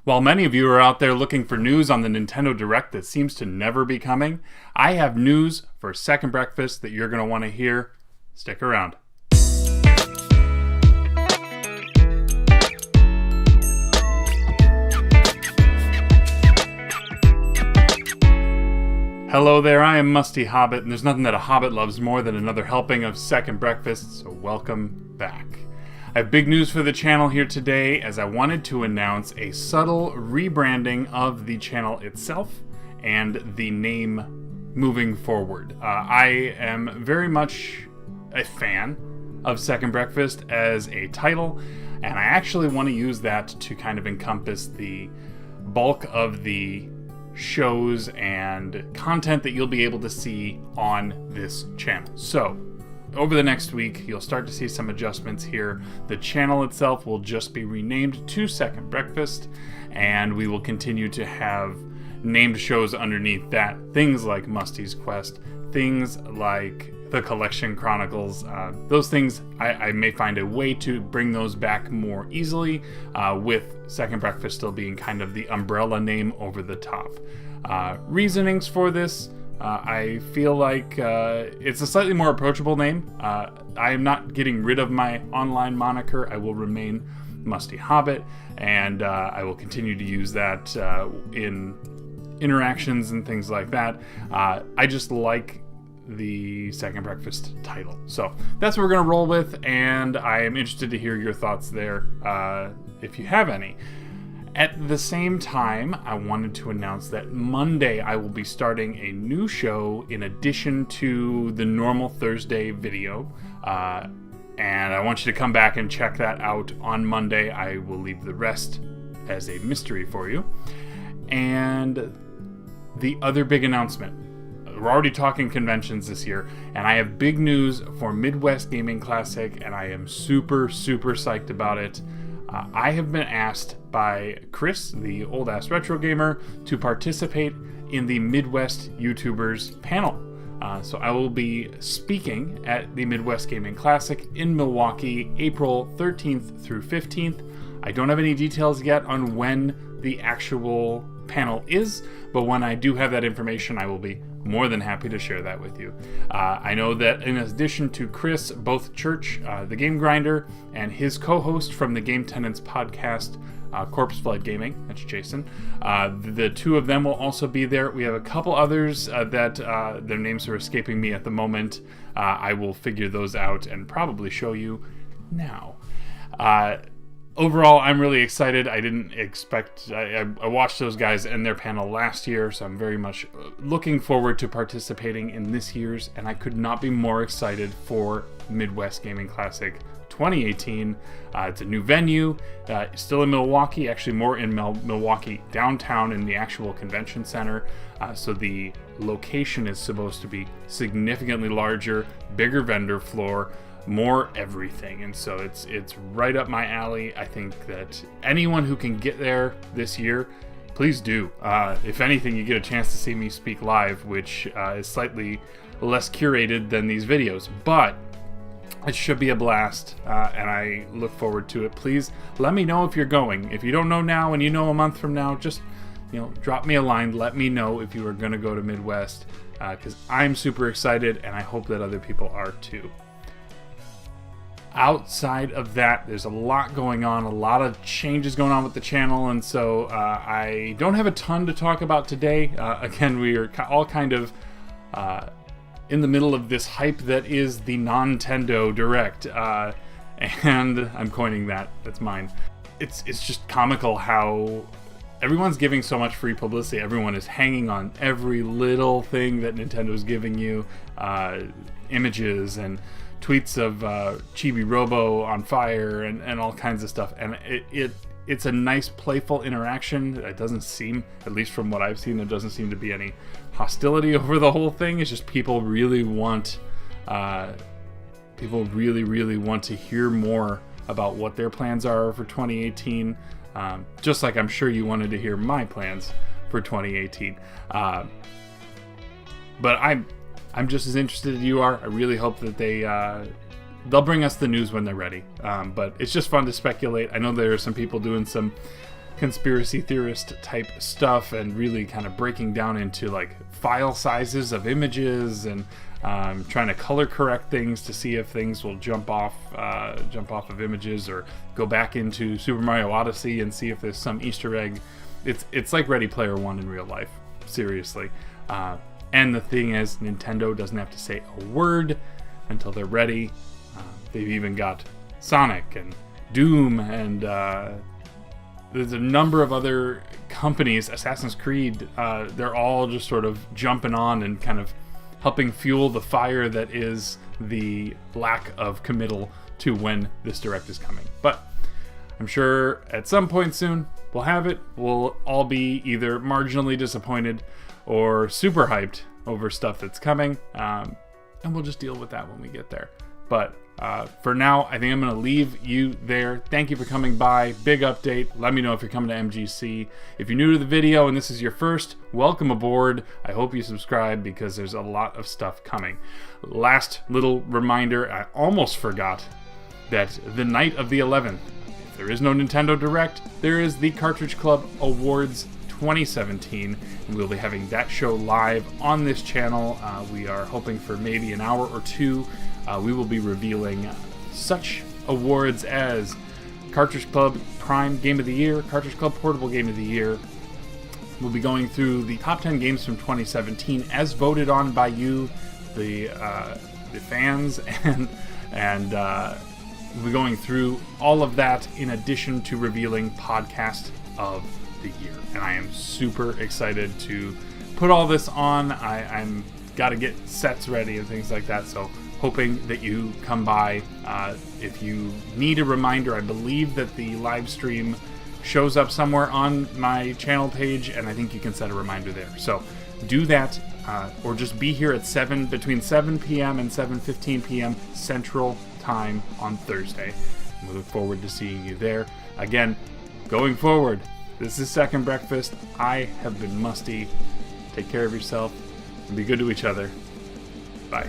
While many of you are out there looking for news on the Nintendo Direct that seems to never be coming, I have news for Second Breakfast that you're going to want to hear. Stick around. Hello there, I am Musty Hobbit, and there's nothing that a Hobbit loves more than another helping of Second Breakfast, so welcome back. I have big news for the channel here today, as I wanted to announce a subtle rebranding of the channel itself and the name moving forward. I am very much a fan of Second Breakfast as a title, and I actually want to use that to kind of encompass the bulk of the shows and content that you'll be able to see on this channel. So over the next week, you'll start to see some adjustments here. The channel itself will just be renamed to Second Breakfast, and we will continue to have named shows underneath that. Things like Musty's Quest, things like the Collection Chronicles. Those things, I may find a way to bring those back more easily, with Second Breakfast still being kind of the umbrella name over the top. Reasonings for this, I feel like it's a slightly more approachable name. I am not getting rid of my online moniker. I will remain Musty Hobbit, and I will continue to use that in interactions and things like that. I just like the Second Breakfast title. So that's what we're going to roll with, and I am interested to hear your thoughts there, if you have any. At the same time, I wanted to announce that Monday I will be starting a new show in addition to the normal Thursday video, and I want you to come back and check that out on Monday. I will leave the rest as a mystery for you. And the other big announcement, we're already talking conventions this year, and I have big news for Midwest Gaming Classic, and I am super psyched about it. I have been asked by Chris, the old-ass retro gamer, to participate in the Midwest YouTubers panel. So I will be speaking at the Midwest Gaming Classic in Milwaukee, April 13th through 15th. I don't have any details yet on when the actual panel is, but when I do have that information, I will be more than happy to share that with you. I know that in addition to Chris, both Church, the Game Grinder, and his co-host from the Game Tenants podcast, Corpse Flood Gaming, that's Jason, the two of them will also be there. We have a couple others that their names are escaping me at the moment. I will figure those out and probably show you now. Overall, I'm really excited. I didn't expect... I watched those guys and their panel last year, so I'm very much looking forward to participating in this year's, and I could not be more excited for Midwest Gaming Classic 2018. It's a new venue, still in Milwaukee, actually more in Milwaukee downtown in the actual convention center. So the location is supposed to be significantly larger, bigger vendor floor, more everything, and so it's right up my alley. I think that anyone who can get there this year, please do. If anything, you get a chance to see me speak live, which is slightly less curated than these videos, but it should be a blast, and I look forward to it. Please let me know if you're going. If you don't know now and you know a month from now, just drop me a line. Let me know if you are going to go to Midwest, because I'm super excited, and I hope that other people are too. Outside of that, there's a lot going on, a lot of changes going on with the channel, and so I don't have a ton to talk about today. Again, we are all kind of in the middle of this hype that is the Non-tendo Direct, and I'm coining that. That's mine. It's just comical how everyone's giving so much free publicity. Everyone is hanging on every little thing that Nintendo's giving you, images and tweets of Chibi Robo on fire and all kinds of stuff, and it's a nice playful interaction. It doesn't seem, at least from what I've seen, there doesn't seem to be any hostility over the whole thing. It's just people really want to hear more about what their plans are for 2018, just like I'm sure you wanted to hear my plans for 2018. But I'm just as interested as you are. I really hope that they'll bring us the news when they're ready. But it's just fun to speculate. I know there are some people doing some conspiracy theorist type stuff, and really kind of breaking down into like file sizes of images, and trying to color correct things to see if things will jump off of images, or go back into Super Mario Odyssey and see if there's some Easter egg. It's like Ready Player One in real life, seriously. And the thing is, Nintendo doesn't have to say a word until they're ready. They've even got Sonic and Doom, and there's a number of other companies, Assassin's Creed, they're all just sort of jumping on and kind of helping fuel the fire that is the lack of committal to when this Direct is coming. But I'm sure at some point soon we'll have it. We'll all be either marginally disappointed or super hyped over stuff that's coming, and we'll just deal with that when we get there. But for now, I think I'm going to leave you there. Thank you for coming by. Big update. Let me know if you're coming to MGC. If you're new to the video and this is your first, welcome aboard. I hope you subscribe, because there's a lot of stuff coming. Last little reminder, I almost forgot that the night of the 11th, if there is no Nintendo Direct, there is the Cartridge Club Awards 2017, and we'll be having that show live on this channel. We are hoping for maybe an hour or two. We will be revealing such awards as Cartridge Club Prime Game of the Year, Cartridge Club Portable Game of the Year. We'll be going through the top 10 games from 2017 as voted on by you, the fans, and we'll be going through all of that in addition to revealing Podcast of the Year. And I am super excited to put all this on. I'm got to get sets ready and things like that, so hoping that you come by. If you need a reminder, I believe that the live stream shows up somewhere on my channel page, and I think you can set a reminder there. So do that, or just be here at between 7 p.m. and 7:15 p.m. Central Time on Thursday. We look forward to seeing you there. Again, going forward, this is Second Breakfast. I have been Musty. Take care of yourself and be good to each other. Bye.